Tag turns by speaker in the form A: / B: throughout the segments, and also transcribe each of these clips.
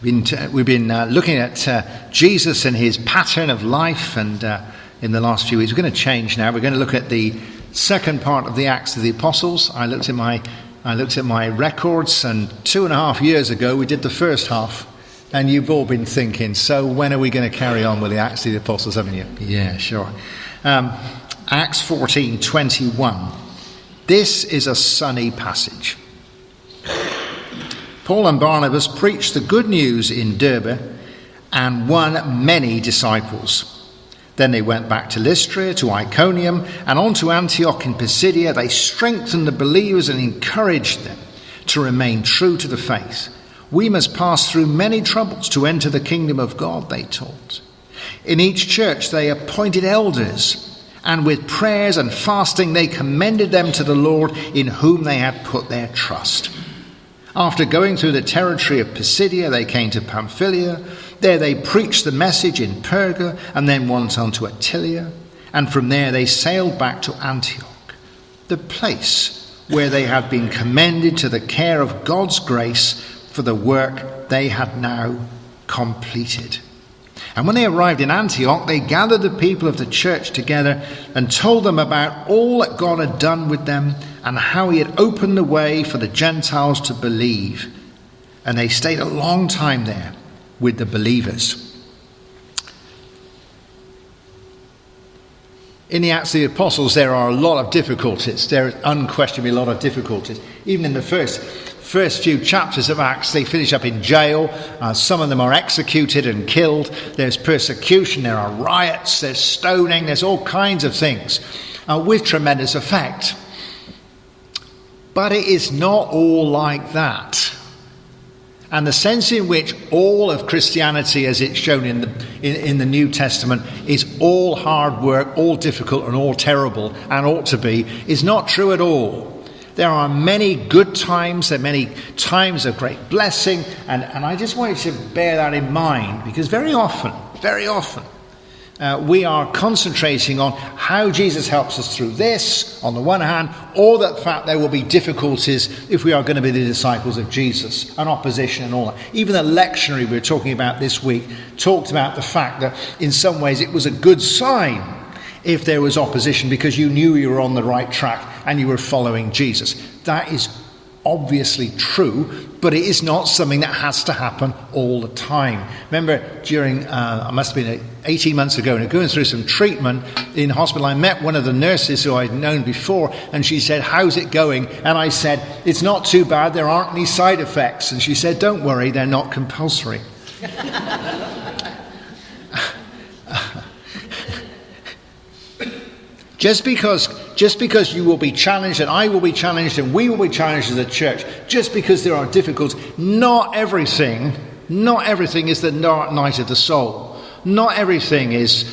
A: We've been looking at Jesus and his pattern of life, and in the last few weeks we're going to change now. We're going to look at the second part of the Acts of the Apostles. I looked at my records, and 2.5 years ago we did the first half, and you've all been thinking, so when are we going to carry on with the Acts of the Apostles, haven't you? Yeah, sure. Acts 14:21. This is a sunny passage. Paul and Barnabas preached the good news in Derbe and won many disciples. Then they went back to Lystra, to Iconium, and on to Antioch in Pisidia. They strengthened the believers and encouraged them to remain true to the faith. We must pass through many troubles to enter the kingdom of God, they taught. In each church they appointed elders, and with prayers and fasting they commended them to the Lord, in whom they had put their trust. After going through the territory of Pisidia, they came to Pamphylia. There they preached the message in Perga, and then went on to Attalia. And from there they sailed back to Antioch, the place where they had been commended to the care of God's grace for the work they had now completed. And when they arrived in Antioch, they gathered the people of the church together and told them about all that God had done with them and how he had opened the way for the Gentiles to believe. And they stayed a long time there with the believers. In the Acts of the Apostles, there are a lot of difficulties. There is unquestionably a lot of difficulties. Even in the first few chapters of Acts, they finish up in jail. Some of them are executed and killed. There's persecution, there are riots, there's stoning, there's all kinds of things with tremendous effect. But it is not all like that. And the sense in which all of Christianity, as it's shown in the New Testament, is all hard work, all difficult and all terrible, and ought to be, is not true at all. There are many good times, there are many times of great blessing, and I just want you to bear that in mind, because very often, we are concentrating on how Jesus helps us through this, on the one hand, or the fact there will be difficulties if we are going to be the disciples of Jesus, and opposition and all that. Even the lectionary we were talking about this week talked about the fact that in some ways it was a good sign if there was opposition, because you knew you were on the right track and you were following Jesus. That is obviously true, but it is not something that has to happen all the time. Remember, during, I must have been 18 months ago, and going through some treatment in hospital, I met one of the nurses who I'd known before, and she said, "How's it going?" And I said, "It's not too bad, there aren't any side effects." And she said, "Don't worry, they're not compulsory." Just because you will be challenged, and I will be challenged, and we will be challenged as a church, just because there are difficulties, not everything is the dark night of the soul. Not everything is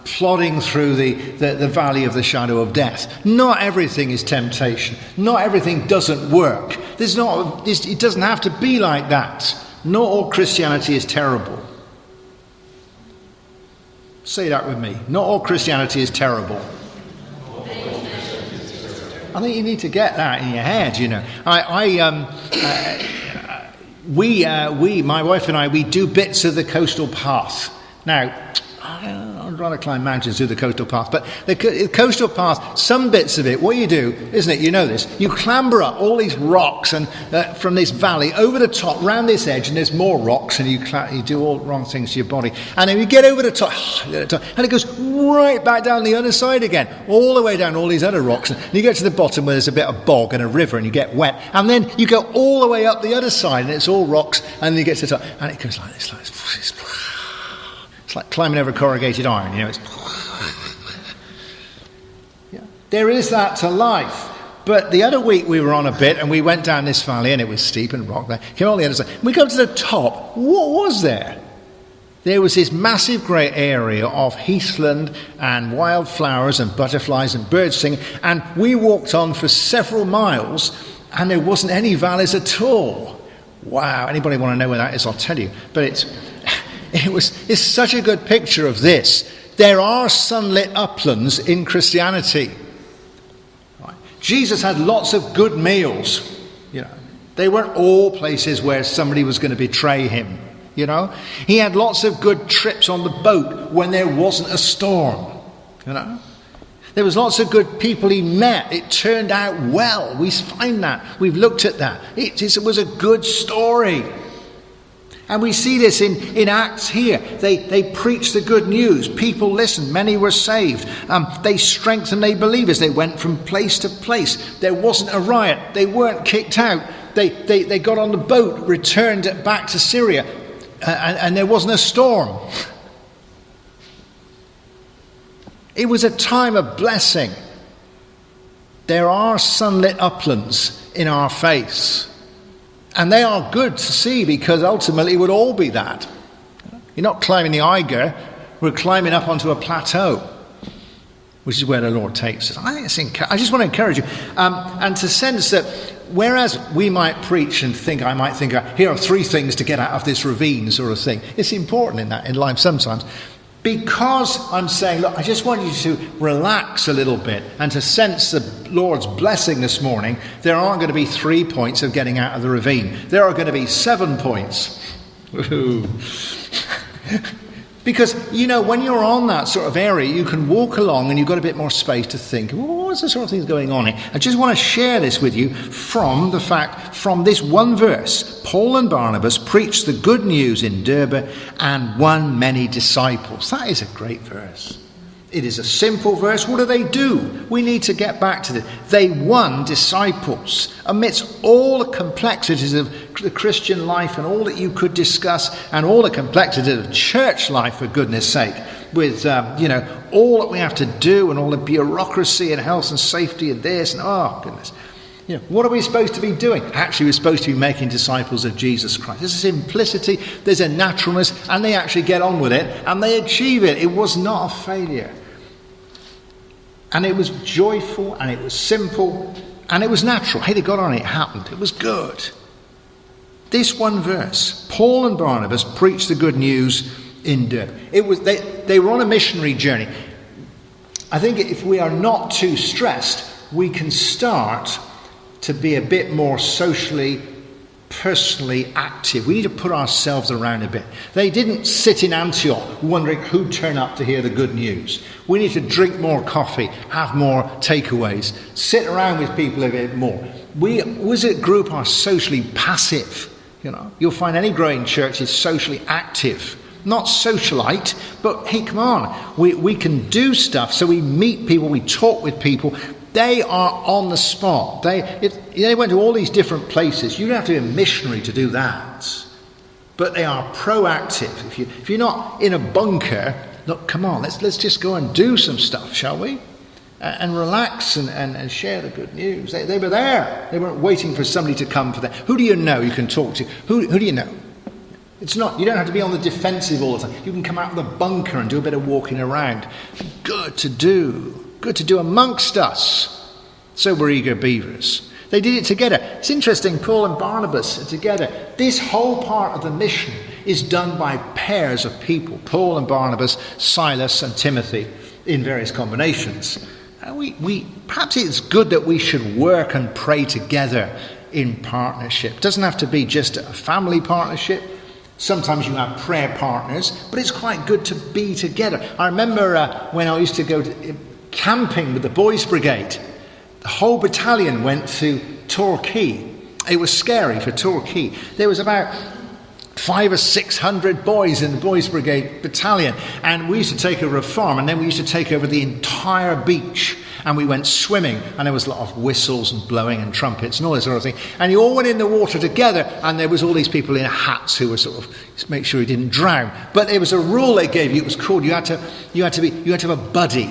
A: plodding through the valley of the shadow of death. Not everything is temptation. Not everything doesn't work. It doesn't have to be like that. Not all Christianity is terrible. Say that with me. Not all Christianity is terrible. I think you need to get that in your head, you know. My wife and I, we do bits of the coastal path. Now, I'd rather climb mountains through the coastal path, but the coastal path, some bits of it, what you do, isn't it, you know this, you clamber up all these rocks and from this valley over the top, round this edge, and there's more rocks, and you do all wrong things to your body, and then you get over the top, and it goes right back down the other side again, all the way down all these other rocks, and you get to the bottom where there's a bit of bog and a river, and you get wet, and then you go all the way up the other side, and it's all rocks, and you get to the top, and it goes like this, it's like climbing over corrugated iron, you know. Yeah. There is that to life. But the other week we were on a bit, and we went down this valley, and it was steep and rock there. Came on the other side. We go to the top. What was there? There was this massive great area of heathland and wildflowers and butterflies and birds singing. And we walked on for several miles, and there wasn't any valleys at all. Wow. Anybody want to know where that is? I'll tell you. But it's such a good picture of this. There are sunlit uplands in Christianity. Right. Jesus had lots of good meals. You know, they weren't all places where somebody was going to betray him. you know. He had lots of good trips on the boat when there wasn't a storm, you know. There was lots of good people he met. It turned out well. We find that. We've looked at that. It was a good story. And we see this in Acts here. They preached the good news. People listened. Many were saved. They strengthened their believers. They went from place to place. There wasn't a riot. They weren't kicked out. They got on the boat, returned back to Syria, and there wasn't a storm. It was a time of blessing. There are sunlit uplands in our faith. And they are good to see, because ultimately it would all be that. You're not climbing the Eiger, we're climbing up onto a plateau, which is where the Lord takes us. I just want to encourage you, and to sense that whereas we might preach and think, I might think, here are 3 things to get out of this ravine sort of thing. It's important in life sometimes. Because I'm saying, look, I just want you to relax a little bit and to sense the Lord's blessing this morning. There aren't going to be 3 points of getting out of the ravine. There are going to be 7 points. Because, you know, when you're on that sort of area, you can walk along and you've got a bit more space to think, well, what's the sort of things going on here? I just want to share this with you from this one verse. Paul and Barnabas preached the good news in Derbe and won many disciples. That is a great verse. It is a simple verse. What do? We need to get back to this. They won disciples amidst all the complexities of the Christian life and all that you could discuss, and all the complexities of church life, for goodness sake, with all that we have to do and all the bureaucracy and health and safety and this and oh goodness. You know, what are we supposed to be doing? Actually, we're supposed to be making disciples of Jesus Christ. There's a simplicity, there's a naturalness, and they actually get on with it and they achieve it. It was not a failure. And it was joyful, and it was simple, and it was natural. Hey, they got on it happened. It was good. This one verse, Paul and Barnabas preached the good news in Derbe. They were on a missionary journey. I think if we are not too stressed, we can start to be a bit more socially, personally active. We need to put ourselves around a bit. They didn't sit in Antioch wondering who'd turn up to hear the good news. We need to drink more coffee, have more takeaways, sit around with people a bit more. We, as a group, are socially passive. You know, you'll find any growing church is socially active. Not socialite, but hey, come on. We can do stuff. So we meet people, we talk with people. They are on the spot. They went to all these different places. You don't have to be a missionary to do that. But they are proactive. If you're not in a bunker, look, come on, let's just go and do some stuff, shall we? And relax and share the good news. They were there. They weren't waiting for somebody to come for them. Who do you know you can talk to? Who do you know? It's not, you don't have to be on the defensive all the time. You can come out of the bunker and do a bit of walking around. Good to do amongst us. So we're eager beavers. They did it together. It's interesting, Paul and Barnabas are together. This whole part of the mission is done by pairs of people. Paul and Barnabas, Silas and Timothy, in various combinations. Perhaps it's good that we should work and pray together in partnership. It doesn't have to be just a family partnership. Sometimes you have prayer partners, but it's quite good to be together. I remember when I used to go camping with the Boys Brigade. The whole battalion went to Torquay. It was scary for Torquay. There was about 500 or 600 boys in the Boys Brigade battalion, and we used to take over a farm, and then we used to take over the entire beach, and we went swimming, and there was a lot of whistles and blowing and trumpets and all this sort of thing, and you all went in the water together, and there was all these people in hats who were sort of to make sure you didn't drown. But there was a rule they gave you. It was called you had to have a buddy.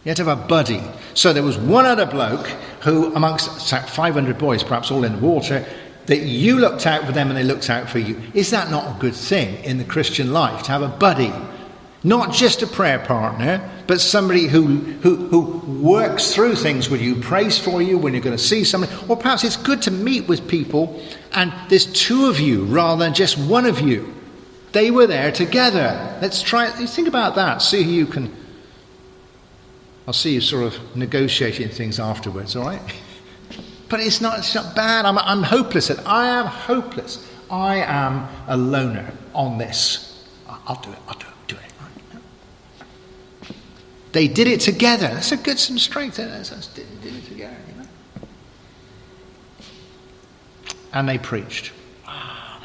A: You had to have a buddy. So there was one other bloke who, amongst 500 boys, perhaps all in the water, that you looked out for them and they looked out for you. Is that not a good thing in the Christian life, to have a buddy? Not just a prayer partner, but somebody who works through things with you, prays for you when you're going to see somebody. Or perhaps it's good to meet with people and there's 2 of you rather than just 1 of you. They were there together. Let's think about that. See who you can... I'll see you sort of negotiating things afterwards, all right? But it's not bad. I'm hopeless. I am hopeless. I am a loner on this. I'll do it. They did it together. That's some strength in it. Did it together, you know. And they preached.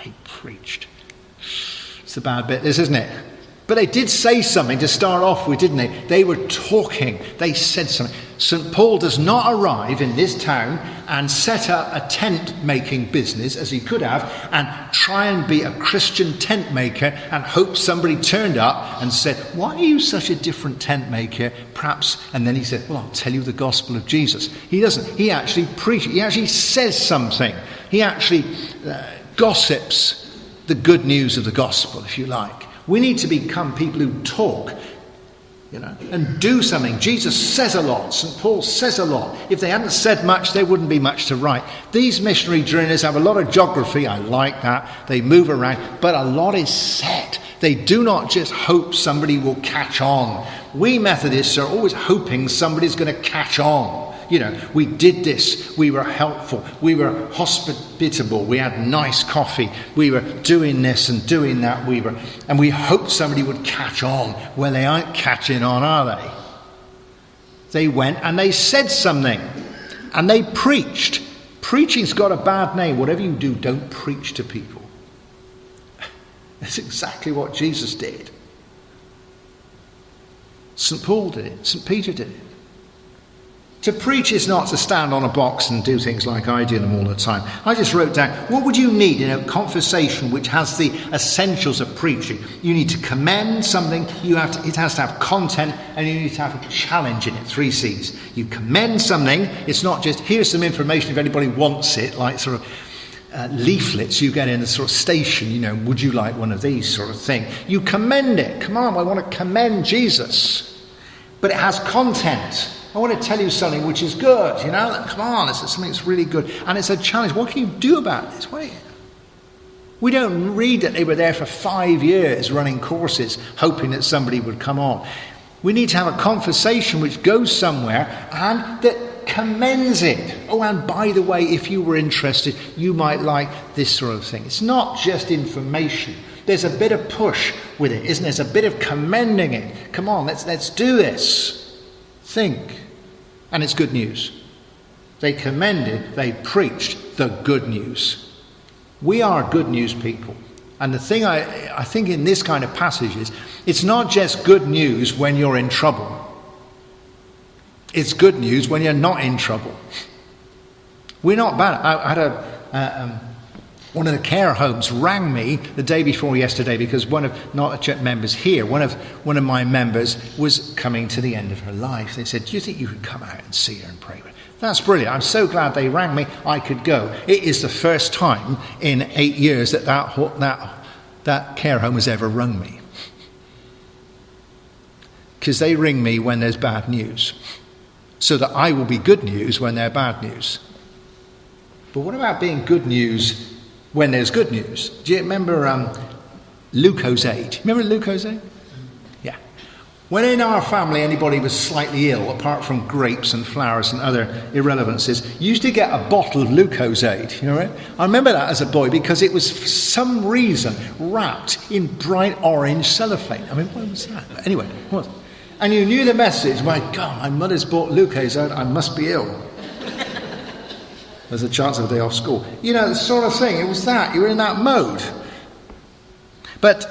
A: They preached. It's the bad bit, this, isn't it? But they did say something to start off with, didn't they? They were talking. They said something. St. Paul does not arrive in this town and set up a tent-making business, as he could have, and try and be a Christian tent maker and hope somebody turned up and said, why are you such a different tent maker? Perhaps, and then he said, well, I'll tell you the gospel of Jesus. He doesn't. He actually preaches. He actually says something. He actually gossips the good news of the gospel, if you like. We need to become people who talk, you know, and do something. Jesus says a lot. St. Paul says a lot. If they hadn't said much, there wouldn't be much to write. These missionary journeys have a lot of geography. I like that. They move around. But a lot is said. They do not just hope somebody will catch on. We Methodists are always hoping somebody's going to catch on. You know, we did this, we were helpful, we were hospitable, we had nice coffee, we were doing this and doing that, and we hoped somebody would catch on. Well, they aren't catching on, are they? They went and they said something, and they preached. Preaching's got a bad name. Whatever you do, don't preach to people. That's exactly what Jesus did. St. Paul did it, St. Peter did it. To preach is not to stand on a box and do things like I do them all the time. I just wrote down, what would you need in a conversation which has the essentials of preaching? You need to commend something, it has to have content, and you need to have a challenge in it. 3 C's. You commend something, it's not just, here's some information if anybody wants it, like sort of leaflets you get in a sort of station, you know, would you like one of these sort of thing. You commend it. Come on, I want to commend Jesus. But it has content. I want to tell you something which is good, you know. Come on, it's something that's really good. And it's a challenge. What can you do about this? We don't read that they were there for 5 years running courses, hoping that somebody would come on. We need to have a conversation which goes somewhere and that commends it. Oh, and by the way, if you were interested, you might like this sort of thing. It's not just information. There's a bit of push with it, isn't there? There's a bit of commending it. Come on, let's do this. Think. And it's good news. They commended, they preached the good news. We are good news people. And the thing I think in this kind of passage is, it's not just good news when you're in trouble. It's good news when you're not in trouble. We're not bad. I had one of the care homes rang me the day before yesterday because not a church members here, one of my members was coming to the end of her life. They said, do you think you could come out and see her and pray with her? That's brilliant. I'm so glad they rang me. I could go. It is the first time in 8 years that care home has ever rung me. Because they ring me when there's bad news. So that I will be good news when there's bad news. But what about being good news when there's good news? Do you remember Lucozade? Remember Lucozade? Yeah. When in our family anybody was slightly ill, apart from grapes and flowers and other irrelevancies, you used to get a bottle of Lucozade, you know, right? I remember that as a boy because it was for some reason wrapped in bright orange cellophane. I mean, what was that? Anyway, what? And you knew the message. My God, my mother's bought Lucozade, I must be ill. There's a chance of a day off school. You know, the sort of thing. It was that. You were in that mode. But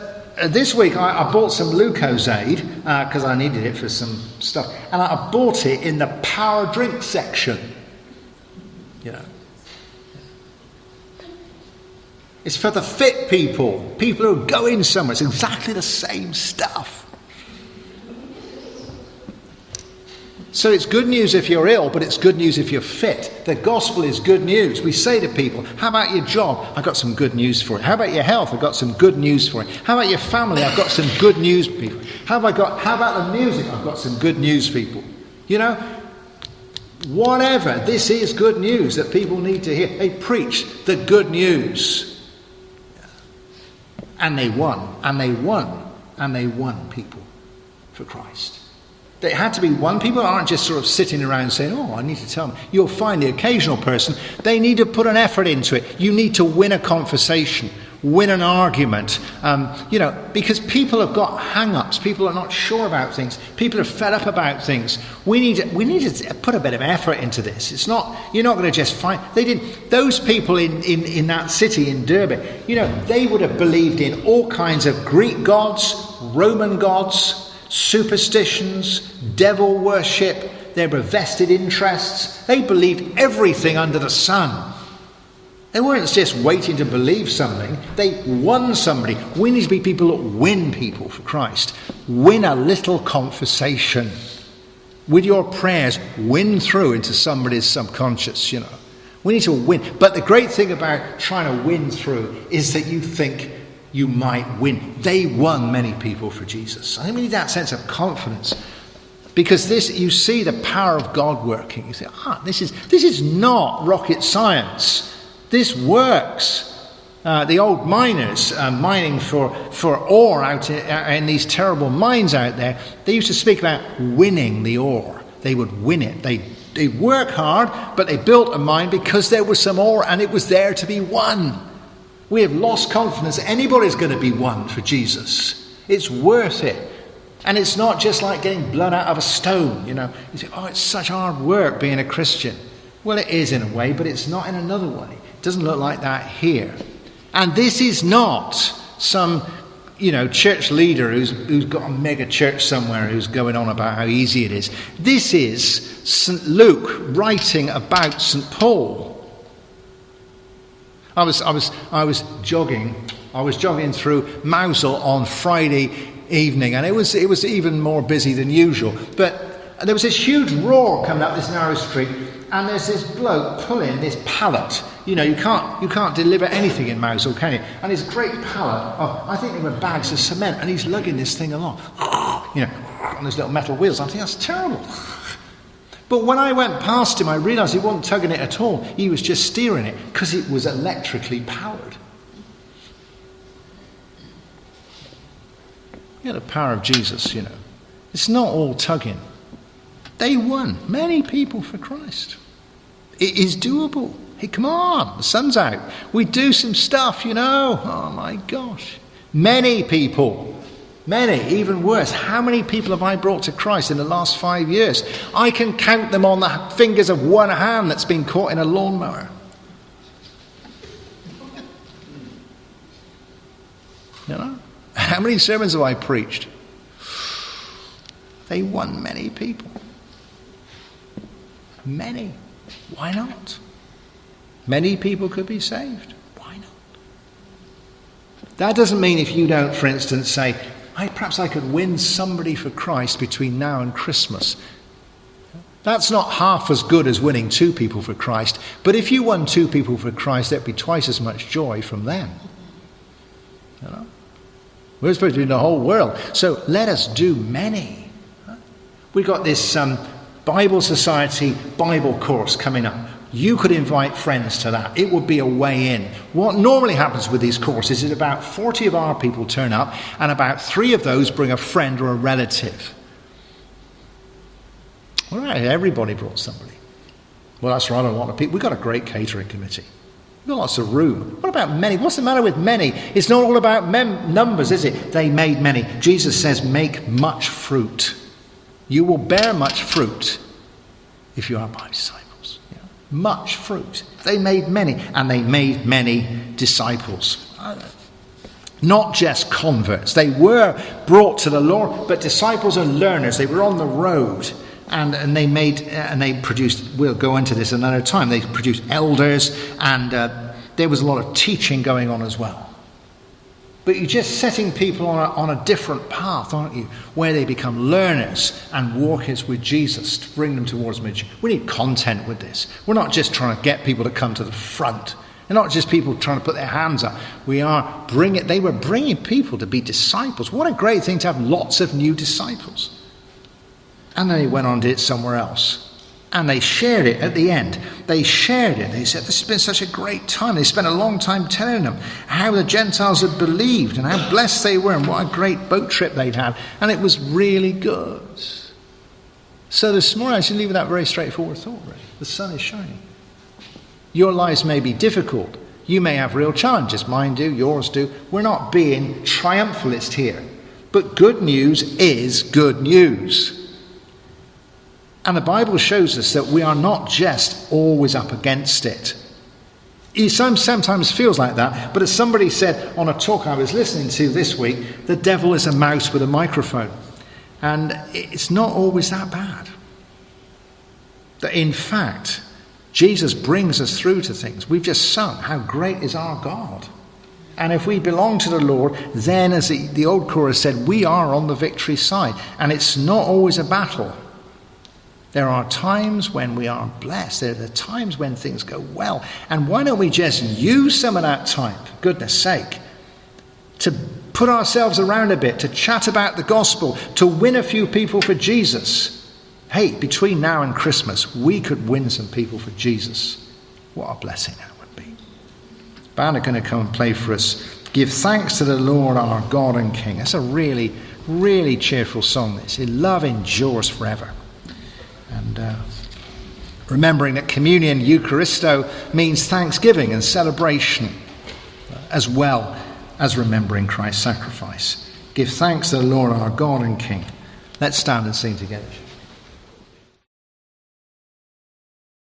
A: this week I bought some Lucozade because I needed it for some stuff. And I bought it in the power drink section. You know. It's for the fit people. People who are going somewhere. It's exactly the same stuff. So it's good news if you're ill, but it's good news if you're fit. The gospel is good news. We say to people, how about your job? I've got some good news for it. How about your health? I've got some good news for it. How about your family? I've got some good news, people. How about the music? I've got some good news, people. You know, whatever. This is good news that people need to hear. They preach the good news. And they won. And they won. And they won people for Christ. There had to be one. People aren't just sort of sitting around saying, oh, I need to tell them. You'll find the occasional person, they need to put an effort into it. You need to win a conversation, win an argument, because people have got hang-ups. People are not sure about things. People are fed up about things. We need to put a bit of effort into this. It's not, you're not going to just find, those people in that city in Derbe, they would have believed in all kinds of Greek gods, Roman gods, superstitions, devil worship. There were vested interests. They believed everything under the sun. They weren't just waiting to believe something. They won somebody. We need to be people that win people for Christ. Win a little conversation. With your prayers, win through into somebody's subconscious, We need to win. But the great thing about trying to win through is that you think you might win. They won many people for Jesus. I think we need that sense of confidence. Because you see the power of God working. You say, this is not rocket science. This works. The old miners mining for ore out in these terrible mines out there, they used to speak about winning the ore. They would win it. They work hard, but they built a mine because there was some ore and it was there to be won. We have lost confidence anybody's going to be won for Jesus. It's worth it. And it's not just like getting blood out of a stone, You say, it's such hard work being a Christian. Well, it is in a way, but it's not in another way. It doesn't look like that here. And this is not some, church leader who's got a mega church somewhere who's going on about how easy it is. This is St. Luke writing about St. Paul. I was jogging through Mousehole on Friday evening, and it was even more busy than usual. But there was this huge roar coming up this narrow street, and there's this bloke pulling this pallet. You can't deliver anything in Mousehole, can you? And this great pallet I think there were bags of cement, and he's lugging this thing along, on those little metal wheels. I think that's terrible. But when I went past him, I realised he wasn't tugging it at all. He was just steering it because it was electrically powered. The power of Jesus, It's not all tugging. They won many people for Christ. It is doable. Hey, come on, the sun's out. We do some stuff, Oh my gosh. Many people. Many, even worse. How many people have I brought to Christ in the last 5 years? I can count them on the fingers of one hand that's been caught in a lawnmower. How many sermons have I preached? They won many people. Many. Why not? Many people could be saved. Why not? That doesn't mean if you don't, for instance, say, perhaps I could win somebody for Christ between now and Christmas. That's not half as good as winning 2 people for Christ. But if you won 2 people for Christ, there'd be twice as much joy from them. We're supposed to be in the whole world. So let us do many. We've got this Bible Society Bible course coming up. You could invite friends to that. It would be a way in. What normally happens with these courses is about 40 of our people turn up, and about 3 of those bring a friend or a relative. All right, everybody brought somebody. Well, that's right, a lot of people. We've got a great catering committee. We've got lots of room. What about many? What's the matter with many? It's not all about numbers, is it? They made many. Jesus says, make much fruit. You will bear much fruit if you are my disciples. Much fruit. They made many, and they made many disciples. Not just converts. They were brought to the Lord, but disciples and learners. They were on the road, and they produced. We'll go into this another time. They produced elders, and there was a lot of teaching going on as well. But you're just setting people on a different path, aren't you? Where they become learners and walkers with Jesus to bring them towards maturity. We need content with this. We're not just trying to get people to come to the front. They're not just people trying to put their hands up. They were bringing people to be disciples. What a great thing to have lots of new disciples. And then they went on and did it somewhere else. And they shared it at the end. They shared it. They said, this has been such a great time. They spent a long time telling them how the Gentiles had believed and how blessed they were and what a great boat trip they'd had. And it was really good. So this morning I should leave with that very straightforward thought, really. The sun is shining. Your lives may be difficult. You may have real challenges. Mine do, yours do. We're not being triumphalist here. But good news is good news. And the Bible shows us that we are not just always up against it. It sometimes feels like that, but as somebody said on a talk I was listening to this week, the devil is a mouse with a microphone. And it's not always that bad. That in fact, Jesus brings us through to things. We've just sung, how great is our God. And if we belong to the Lord, then as the old chorus said, we are on the victory side. And it's not always a battle. There are times when we are blessed. There are the times when things go well. And why don't we just use some of that time, for goodness sake, to put ourselves around a bit, to chat about the gospel, to win a few people for Jesus. Hey, between now and Christmas, we could win some people for Jesus. What a blessing that would be. Band are going to come and play for us. Give thanks to the Lord our God and King. That's a really, really cheerful song, this. Love endures forever. And remembering that communion, Eucharisto, means thanksgiving and celebration, as well as remembering Christ's sacrifice. Give thanks to the Lord our God and King. Let's stand and sing together.